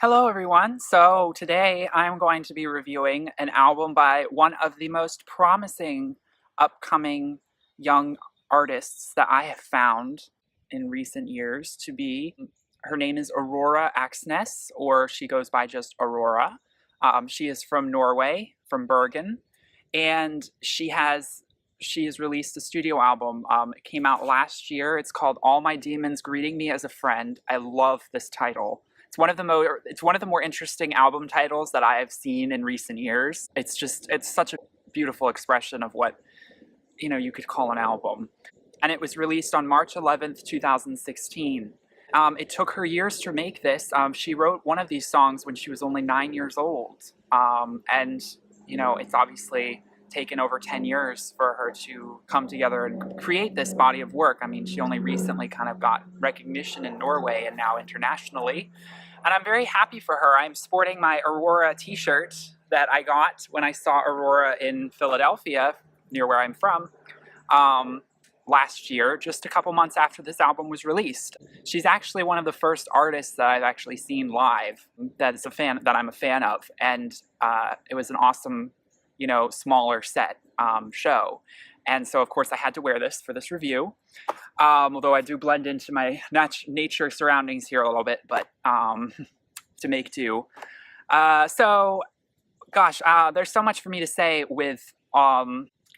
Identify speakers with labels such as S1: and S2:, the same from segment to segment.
S1: Hello, everyone. So today I'm going to be reviewing an album by one of the most promising upcoming young artists that I have found in recent years to be. Her name is Aurora Aksnes, or she goes by just Aurora. She is from Norway, from Bergen, and she has released a studio album. It came out last year. It's called All My Demons Greeting Me as a Friend. I love this title. It's one of the more interesting album titles that I have seen in recent years. It's such a beautiful expression of what you could call an album. And it was released on March 11th, 2016. It took her years to make this. She wrote one of these songs when she was only 9 years old. And it's obviously taken over 10 years for her to come together and create this body of work. I mean, she only recently kind of got recognition in Norway and now internationally. And I'm very happy for her. I'm sporting my Aurora t-shirt that I got when I saw Aurora in Philadelphia, near where I'm from, last year, just a couple months after this album was released. She's actually one of the first artists that I've actually seen live that I'm a fan of. And it was an awesome, smaller set show. And so, of course, I had to wear this for this review, although I do blend into my nature surroundings here a little bit, but to make do. So, gosh, there's so much for me to say with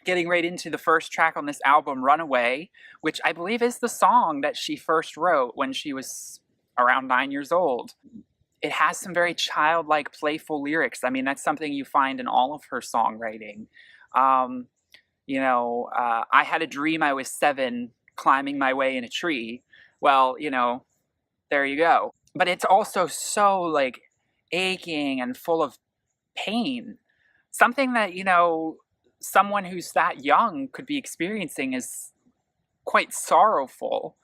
S1: getting right into the first track on this album, Runaway, which I believe is the song that she first wrote when she was around 9 years old. It has some very childlike, playful lyrics. I mean, that's something you find in all of her songwriting. I had a dream I was 7 climbing my way in a tree. Well, there you go. But it's also so like aching and full of pain. Something that, someone who's that young could be experiencing is quite sorrowful.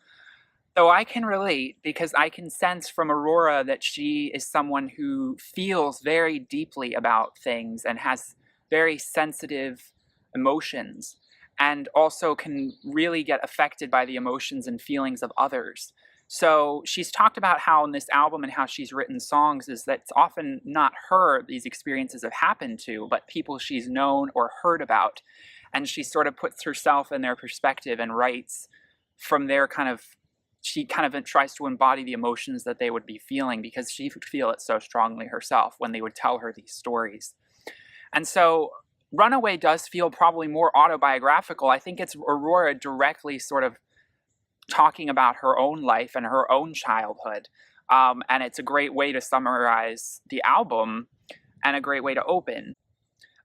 S1: Though I can relate because I can sense from Aurora that she is someone who feels very deeply about things and has very sensitive emotions, and also can really get affected by the emotions and feelings of others. So she's talked about how in this album and how she's written songs is that it's often not her these experiences have happened to, but people she's known or heard about. And she sort of puts herself in their perspective and writes from their she kind of tries to embody the emotions that they would be feeling because she would feel it so strongly herself when they would tell her these stories. And so Runaway does feel probably more autobiographical. I think it's Aurora directly sort of talking about her own life and her own childhood. And it's a great way to summarize the album and a great way to open.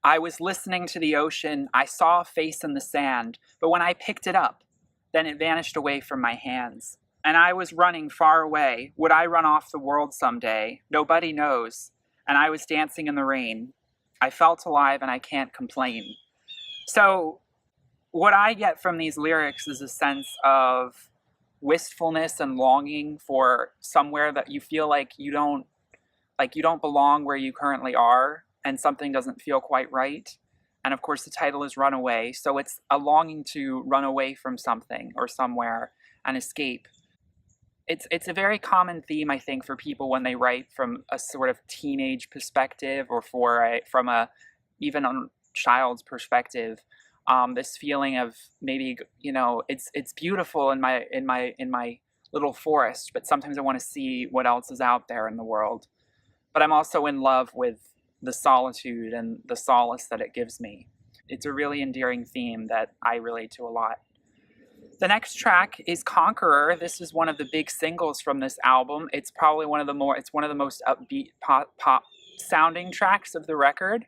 S1: I was listening to the ocean. I saw a face in the sand, but when I picked it up, then it vanished away from my hands. And I was running far away. Would I run off the world someday? Nobody knows. And I was dancing in the rain. I felt alive and I can't complain. So what I get from these lyrics is a sense of wistfulness and longing for somewhere that you feel like you don't belong where you currently are, and something doesn't feel quite right. And of course the title is Runaway, so it's a longing to run away from something or somewhere and escape. It's a very common theme, I think, for people when they write from a sort of teenage perspective or from a even a child's perspective. This feeling of maybe it's beautiful in my little forest, but sometimes I want to see what else is out there in the world. But I'm also in love with the solitude and the solace that it gives me. It's a really endearing theme that I relate to a lot. The next track is Conqueror. This is one of the big singles from this album. It's probably one of the most upbeat pop sounding tracks of the record.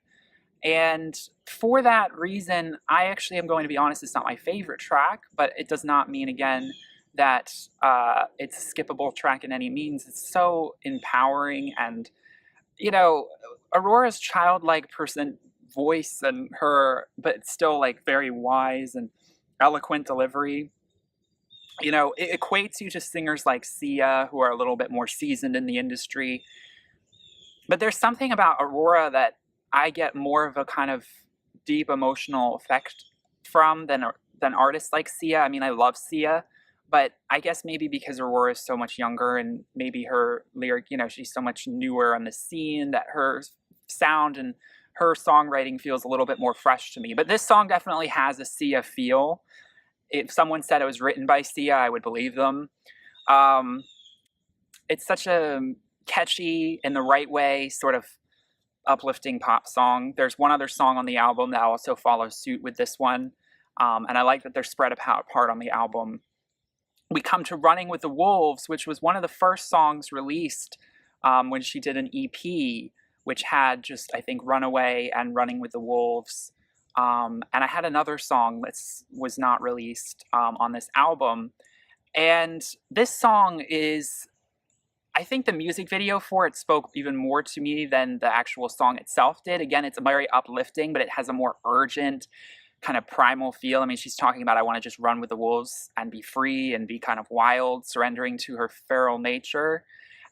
S1: And for that reason, I actually am going to be honest, it's not my favorite track, but it does not mean, again, that it's a skippable track in any means. It's so empowering, and, Aurora's childlike voice and but still like very wise and eloquent delivery, it equates you to singers like Sia, who are a little bit more seasoned in the industry. But there's something about Aurora that I get more of a kind of deep emotional effect from than artists like Sia. I mean, I love Sia, But I guess maybe because Aurora is so much younger and maybe her lyric, she's so much newer on the scene, that her sound and her songwriting feels a little bit more fresh to me. But this song definitely has a Sia feel. If someone said it was written by Sia, I would believe them. Um, it's such a catchy, in the right way, sort of uplifting pop song. There's one other song on the album that also follows suit with this one, and I like that they're spread apart on the album. We come to Running with the Wolves, which was one of the first songs released when she did an EP, which had just, I think, Runaway and Running with the Wolves. And I had another song that was not released on this album. And this song is, I think the music video for it spoke even more to me than the actual song itself did. Again, it's very uplifting, but it has a more urgent, kind of primal feel. I mean, she's talking about, I want to just run with the wolves and be free and be kind of wild, surrendering to her feral nature.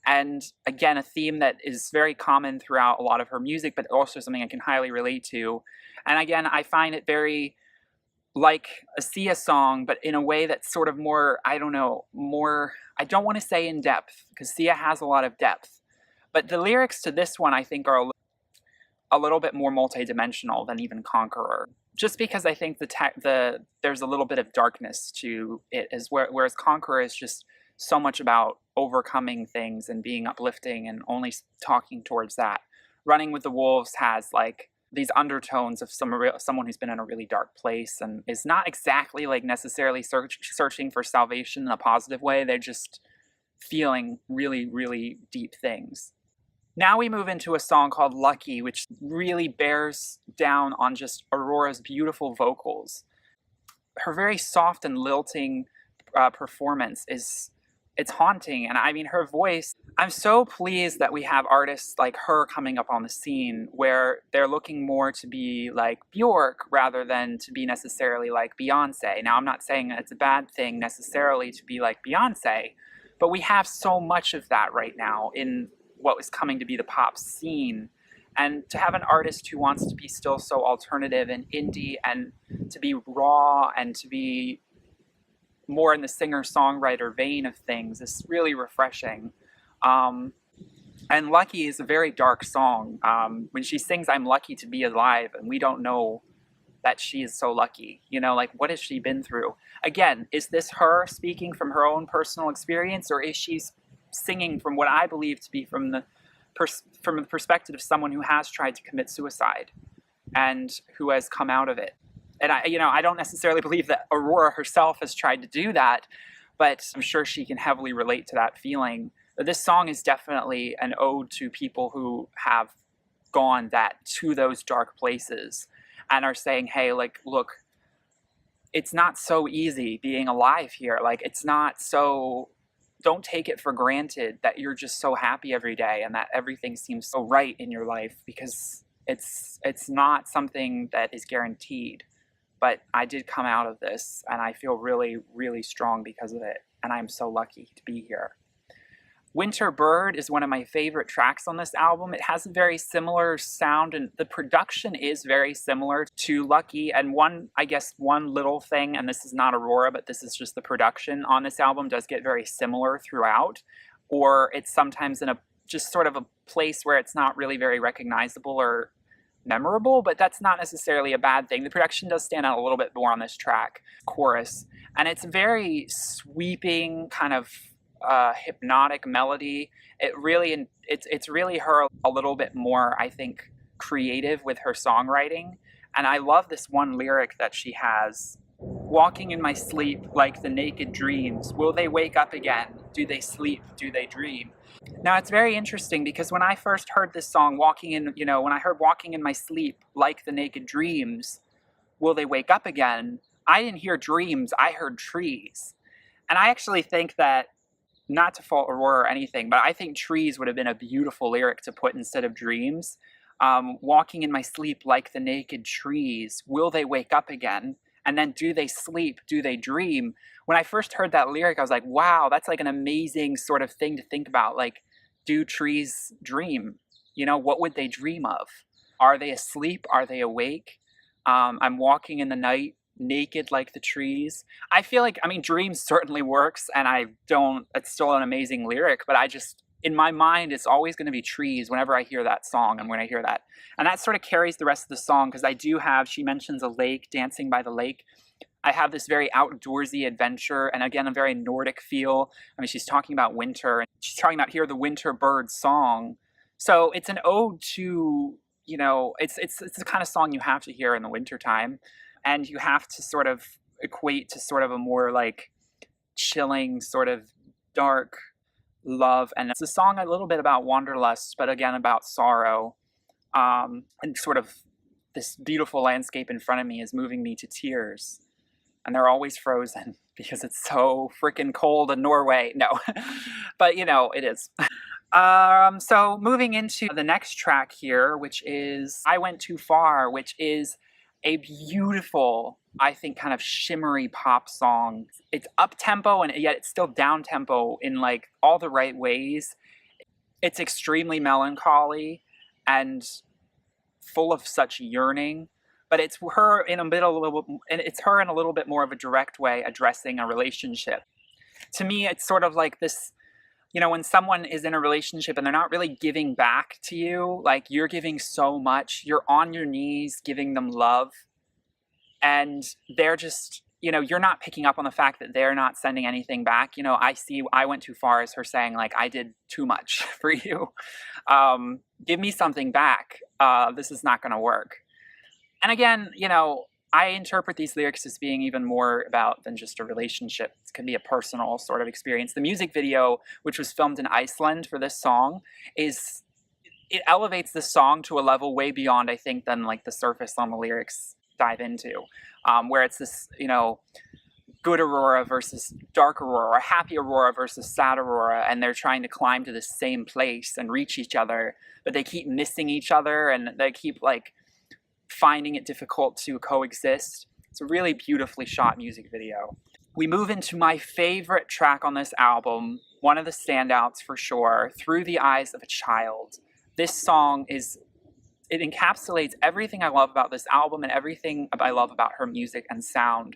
S1: And again, a theme that is very common throughout a lot of her music, but also something I can highly relate to. And again, I find it very like a Sia song, but in a way that's sort of more, I don't know, more, I don't want to say in depth, because Sia has a lot of depth. But the lyrics to this one, I think, are a little bit more multidimensional than even Conqueror. Just because I think there's a little bit of darkness to it, whereas Conqueror is just so much about overcoming things and being uplifting and only talking towards that. Running with the Wolves has like these undertones of someone who's been in a really dark place and is not exactly like necessarily searching for salvation in a positive way. They're just feeling really, really deep things. Now we move into a song called Lucky, which really bears down on just Aurora's beautiful vocals. Her very soft and lilting performance it's haunting. And I mean, her voice, I'm so pleased that we have artists like her coming up on the scene where they're looking more to be like Bjork rather than to be necessarily like Beyonce. Now, I'm not saying it's a bad thing necessarily to be like Beyonce, but we have so much of that right now in what was coming to be the pop scene. And to have an artist who wants to be still so alternative and indie and to be raw and to be more in the singer-songwriter vein of things is really refreshing. And Lucky is a very dark song. When she sings, I'm lucky to be alive, and we don't know that she is so lucky. Like, what has she been through? Again, is this her speaking from her own personal experience, or is she singing from what I believe to be from the perspective of someone who has tried to commit suicide and who has come out of it? And I don't necessarily believe that Aurora herself has tried to do that, but I'm sure she can heavily relate to that feeling. This song is definitely an ode to people who have gone to those dark places and are saying, hey, like, look, it's not so easy being alive here. Like, it's not so, don't take it for granted that you're just so happy every day and that everything seems so right in your life, because it's not something that is guaranteed. But I did come out of this, and I feel really, really strong because of it, and I'm so lucky to be here. Winter Bird is one of my favorite tracks on this album. It has a very similar sound, and the production is very similar to Lucky. And one little thing, and this is not Aurora, but this is just the production on this album, does get very similar throughout, or it's sometimes in just sort of a place where it's not really very recognizable or memorable, but that's not necessarily a bad thing. The production does stand out a little bit more on this track, chorus, and it's very sweeping, kind of hypnotic melody. It's really her a little bit more, I think, creative with her songwriting. And I love this one lyric that she has: walking in my sleep like the naked dreams, will they wake up again? Do they sleep? Do they dream? Now, it's very interesting because when I first heard this song, when I heard walking in my sleep like the naked dreams, will they wake up again? I didn't hear dreams, I heard trees. And I actually think that, not to fault Aurora or anything, but I think trees would have been a beautiful lyric to put instead of dreams. Walking in my sleep like the naked trees, will they wake up again? And then, do they sleep? Do they dream? When I first heard that lyric, I was like, wow, that's like an amazing sort of thing to think about. Like, do trees dream? What would they dream of? Are they asleep? Are they awake? I'm walking in the night naked like the trees. I feel like, I mean, Dreams certainly works, and it's still an amazing lyric, but I just, in my mind, it's always going to be trees whenever I hear that song and when I hear that. And that sort of carries the rest of the song because she mentions a lake, dancing by the lake. I have this very outdoorsy adventure, and again, a very Nordic feel. I mean, she's talking about winter, and she's talking about here the winter bird song. So it's an ode to, it's the kind of song you have to hear in the wintertime, and you have to sort of equate to sort of a more like chilling, sort of dark love. And it's a song a little bit about wanderlust, but again about sorrow. And sort of this beautiful landscape in front of me is moving me to tears. And they're always frozen because it's so freaking cold in Norway. No, but it is. So moving into the next track here, which is I Went Too Far, which is a beautiful, I think, kind of shimmery pop song. It's up-tempo and yet it's still down-tempo in like all the right ways. It's extremely melancholy and full of such yearning. But it's her in a little bit more of a direct way addressing a relationship. To me, it's sort of like this, when someone is in a relationship and they're not really giving back to you, like you're giving so much, you're on your knees giving them love, and they're just, you're not picking up on the fact that they're not sending anything back. I see I Went Too Far as her saying, like, I did too much for you. Give me something back. This is not going to work. And again, I interpret these lyrics as being even more about than just a relationship. It can be a personal sort of experience. The music video, which was filmed in Iceland for this song, it elevates the song to a level way beyond, I think, than like the surface on the lyrics dive into, where it's this, good Aurora versus dark Aurora, happy Aurora versus sad Aurora, and they're trying to climb to the same place and reach each other, but they keep missing each other, and they keep like finding it difficult to coexist. It's a really beautifully shot music video. We move into my favorite track on this album, one of the standouts for sure, Through the Eyes of a Child. This song it encapsulates everything I love about this album and everything I love about her music and sound.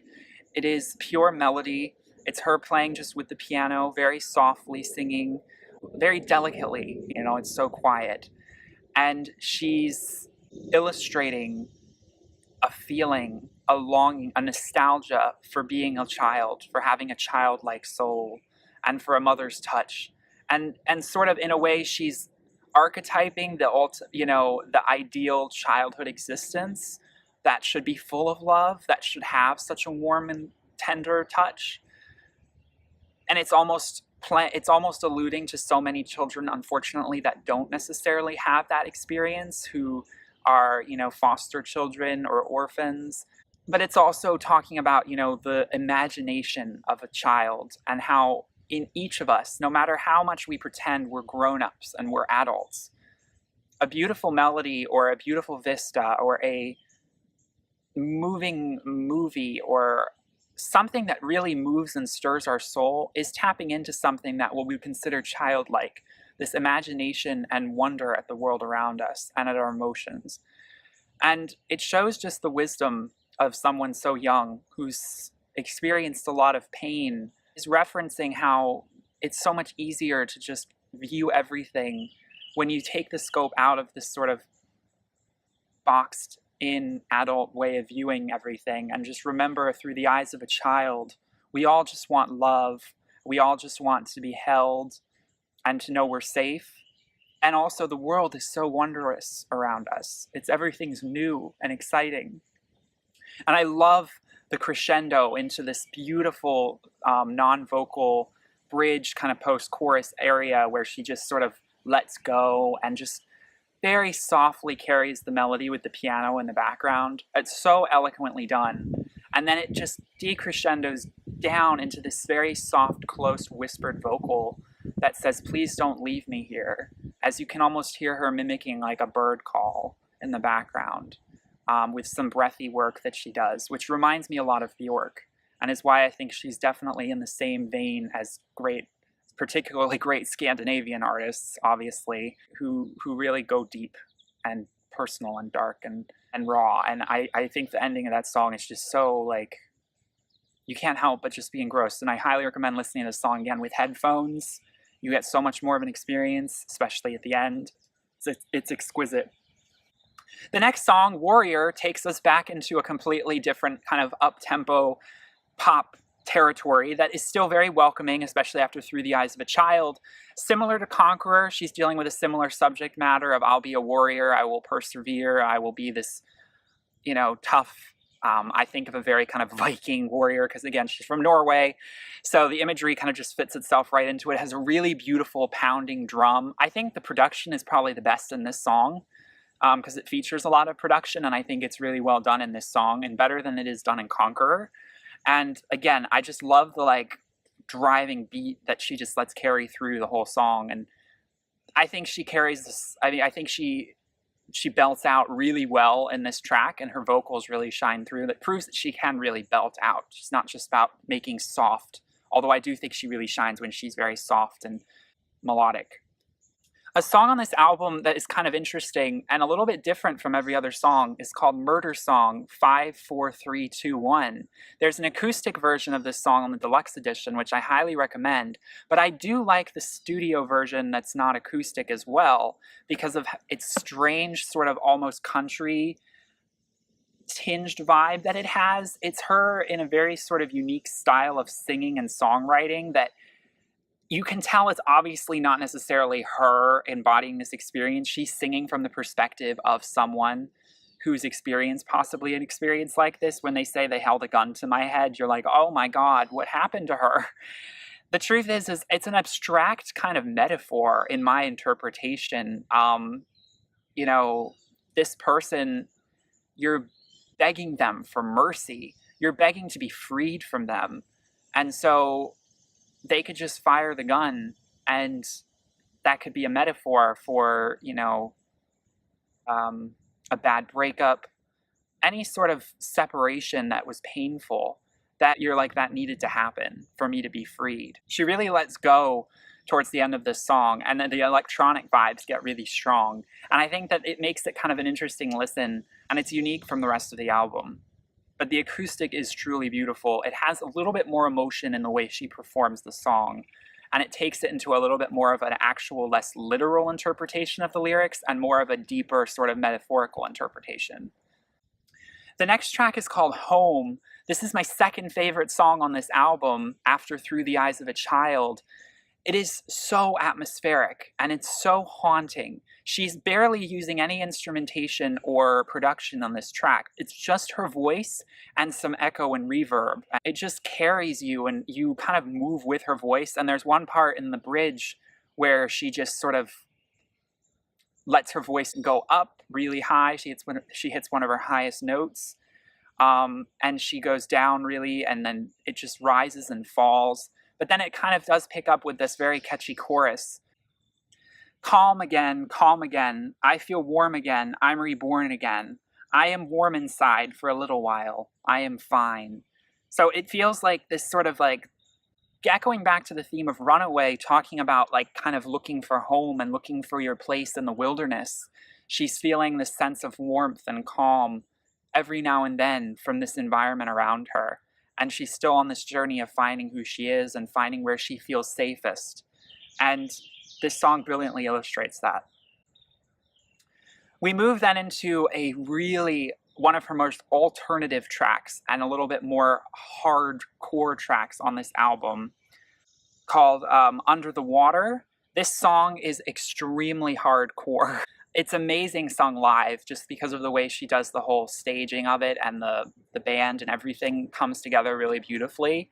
S1: It is pure melody. It's her playing just with the piano, very softly singing, very delicately, it's so quiet. And she's illustrating a feeling, a longing, a nostalgia for being a child, for having a childlike soul, and for a mother's touch. And sort of in a way, she's archetyping the ideal childhood existence that should be full of love, that should have such a warm and tender touch. And it's almost alluding to so many children, unfortunately, that don't necessarily have that experience, who are, foster children or orphans. But it's also talking about, the imagination of a child, and how in each of us, no matter how much we pretend we're grown-ups and we're adults, a beautiful melody or a beautiful vista or a moving movie or something that really moves and stirs our soul is tapping into something that we consider childlike, this imagination and wonder at the world around us and at our emotions. And it shows just the wisdom of someone so young who's experienced a lot of pain, is referencing how it's so much easier to just view everything when you take the scope out of this sort of boxed in adult way of viewing everything, and just remember, through the eyes of a child, we all just want love. We all just want to be held and to know we're safe. And also, the world is so wondrous around us. Everything's new and exciting. And I love the crescendo into this beautiful non-vocal bridge kind of post-chorus area where she just sort of lets go and just very softly carries the melody with the piano in the background. It's so eloquently done. And then it just decrescendos down into this very soft, close, whispered vocal that says, "Please don't leave me here," as you can almost hear her mimicking like a bird call in the background, with some breathy work that she does, which reminds me a lot of Bjork, and is why I think she's definitely in the same vein as particularly great Scandinavian artists, obviously, who really go deep and personal and dark and raw. And I think the ending of that song is just so like, you can't help but just be engrossed. And I highly recommend listening to this song again with headphones. You get so much more of an experience, especially at the end. It's exquisite. The next song, Warrior, takes us back into a completely different kind of up-tempo pop territory that is still very welcoming, especially after Through the Eyes of a Child. Similar to Conqueror, she's dealing with a similar subject matter of I'll be a warrior, I will persevere, I will be this, tough, I think of a very kind of Viking warrior, because again, she's from Norway. So the imagery kind of just fits itself right into it. It has a really beautiful pounding drum. I think the production is probably the best in this song, because it features a lot of production, and I think it's really well done in this song, and better than it is done in Conqueror. And again, I just love the like driving beat that she just lets carry through the whole song. And I think she carries this, I think she belts out really well in this track, and her vocals really shine through. That proves that she can really belt out. She's not just about making soft, although I do think she really shines when she's very soft and melodic. A song on this album that is kind of interesting and a little bit different from every other song is called Murder Song 54321. There's an acoustic version of this song on the deluxe edition, which I highly recommend, but I do like the studio version that's not acoustic as well, because of its strange sort of almost country tinged vibe that it has. It's her in a very sort of unique style of singing and songwriting that you can tell it's obviously not necessarily her embodying this experience. She's singing from the perspective of someone who's experienced possibly an experience like this. When they say they held a gun to my head, you're like, oh my God, what happened to her? The truth is it's an abstract kind of metaphor in my interpretation. This person, you're begging them for mercy. You're begging to be freed from them. And so they could just fire the gun, and that could be a metaphor for, a bad breakup, any sort of separation that was painful, that you're like, that needed to happen for me to be freed. She really lets go towards the end of this song, and then the electronic vibes get really strong. And I think that it makes it kind of an interesting listen, and it's unique from the rest of the album. But the acoustic is truly beautiful. It has a little bit more emotion in the way she performs the song, and it takes it into a little bit more of an actual, less literal interpretation of the lyrics and more of a deeper sort of metaphorical interpretation. The next track is called Home. This is my second favorite song on this album, after Through the Eyes of a Child. It is so atmospheric, and it's so haunting. She's barely using any instrumentation or production on this track. It's just her voice and some echo and reverb. It just carries you, and you kind of move with her voice. And there's one part in the bridge where she just sort of lets her voice go up really high. She hits one of her highest notes, and she goes down really, and then it just rises and falls. But then it kind of does pick up with this very catchy chorus. Calm again, I feel warm again, I'm reborn again. I am warm inside for a little while, I am fine. So it feels like this sort of like, echoing back to the theme of Runaway, talking about like kind of looking for home and looking for your place in the wilderness. She's feeling this sense of warmth and calm every now and then from this environment around her. And she's still on this journey of finding who she is and finding where she feels safest. And this song brilliantly illustrates that. We move then into one of her most alternative tracks and a little bit more hardcore tracks on this album, called Under the Water. This song is extremely hardcore. It's amazing sung live, just because of the way she does the whole staging of it, and the band and everything comes together really beautifully.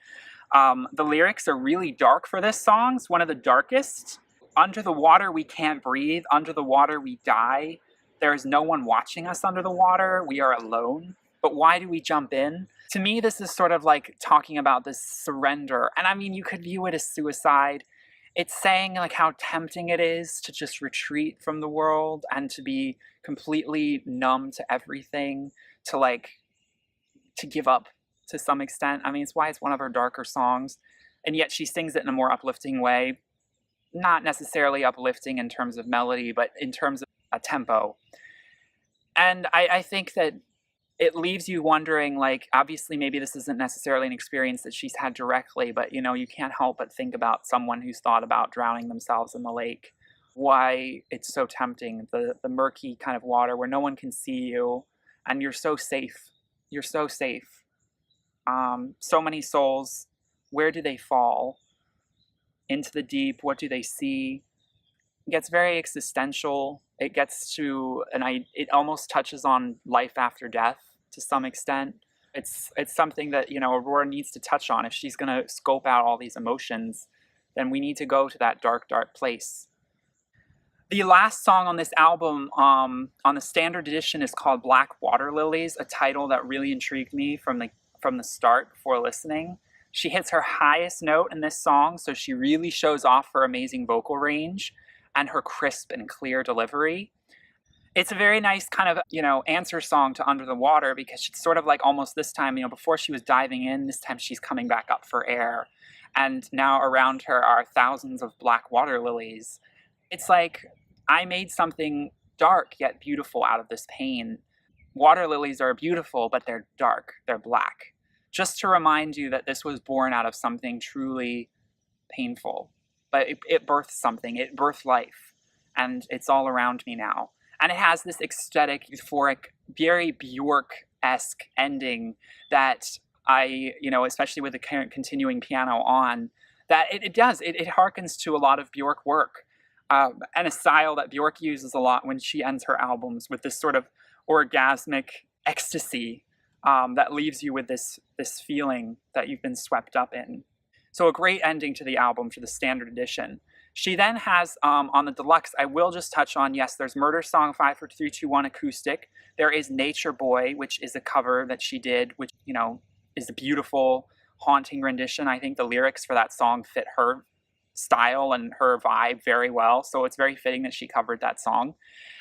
S1: The lyrics are really dark for this song. It's one of the darkest. Under the water we can't breathe. Under the water we die. There is no one watching us under the water. We are alone. But why do we jump in? To me, this is sort of like talking about this surrender. And I mean, you could view it as suicide. It's saying like how tempting it is to just retreat from the world and to be completely numb to everything, to give up to some extent. I mean, it's why it's one of her darker songs, and yet she sings it in a more uplifting way. Not necessarily uplifting in terms of melody, but in terms of a tempo. And I think that it leaves you wondering, like, obviously, maybe this isn't necessarily an experience that she's had directly, but, you know, you can't help but think about someone who's thought about drowning themselves in the lake. Why it's so tempting, the murky kind of water where no one can see you, and you're so safe. You're so safe. So many souls, where do they fall? Into the deep, what do they see? It gets very existential. It gets to it almost touches on life after death to some extent. It's something that, you know, Aurora needs to touch on. If she's going to scope out all these emotions, then we need to go to that dark, dark place. The last song on this album, on the standard edition, is called Black Water Lilies, a title that really intrigued me from the start before listening. She hits her highest note in this song, so she really shows off her amazing vocal range and her crisp and clear delivery. It's a very nice kind of, you know, answer song to Under the Water, because it's sort of like almost this time, you know, before she was diving in, this time she's coming back up for air. And now around her are thousands of black water lilies. It's like, I made something dark yet beautiful out of this pain. Water lilies are beautiful, but they're dark, they're black. Just to remind you that this was born out of something truly painful. But it birthed something, it birthed life. And it's all around me now. And it has this ecstatic, euphoric, very Bjork-esque ending that you know, especially with the continuing piano on, that it does. It harkens to a lot of Bjork work. And a style that Bjork uses a lot when she ends her albums, with this sort of orgasmic ecstasy that leaves you with this feeling that you've been swept up in. So a great ending to the album for the standard edition. She then has, on the deluxe, I will just touch on, yes, there's Murder Song 5, 4, 3, 2, 1 acoustic. There is Nature Boy, which is a cover that she did, which, you know, is a beautiful, haunting rendition. I think the lyrics for that song fit her style and her vibe very well, so it's very fitting that she covered that song.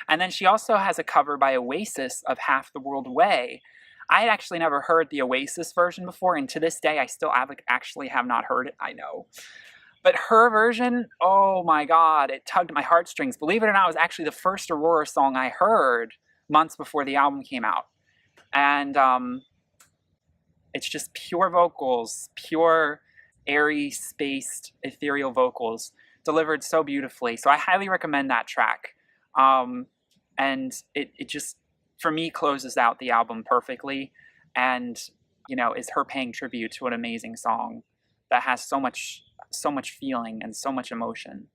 S1: And then she also has a cover by Oasis of Half the World Away. I had actually never heard the Oasis version before, and to this day I still actually have not heard it, I know. But her version, oh my god, it tugged my heartstrings. Believe it or not, it was actually the first Aurora song I heard months before the album came out. And it's just pure vocals, pure, airy, spaced, ethereal vocals, delivered so beautifully. So I highly recommend that track. And it just, for me, closes out the album perfectly, and, you know, is her paying tribute to an amazing song that has so much feeling and so much emotion.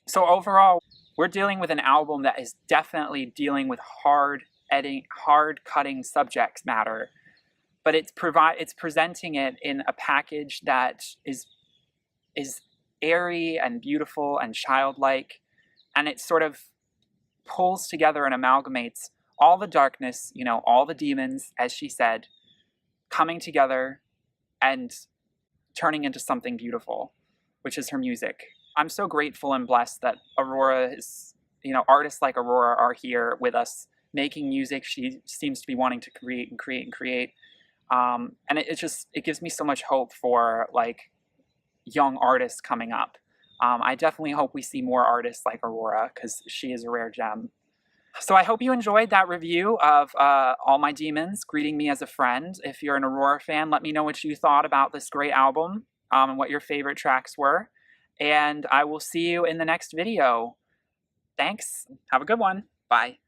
S1: So overall, we're dealing with an album that is definitely dealing with hard cutting subject matter, but it's presenting it in a package that is airy and beautiful and childlike, and it sort of pulls together and amalgamates all the darkness, you know, all the demons, as she said, coming together and turning into something beautiful, which is her music. I'm so grateful and blessed that Aurora is, you know, artists like Aurora are here with us, making music she seems to be wanting to create and create and create. And it gives me so much hope for, like, young artists coming up. I definitely hope we see more artists like Aurora, because she is a rare gem. So I hope you enjoyed that review of All My Demons, Greeting Me as a Friend. If you're an Aurora fan, let me know what you thought about this great album, and what your favorite tracks were. And I will see you in the next video. Thanks. Have a good one. Bye.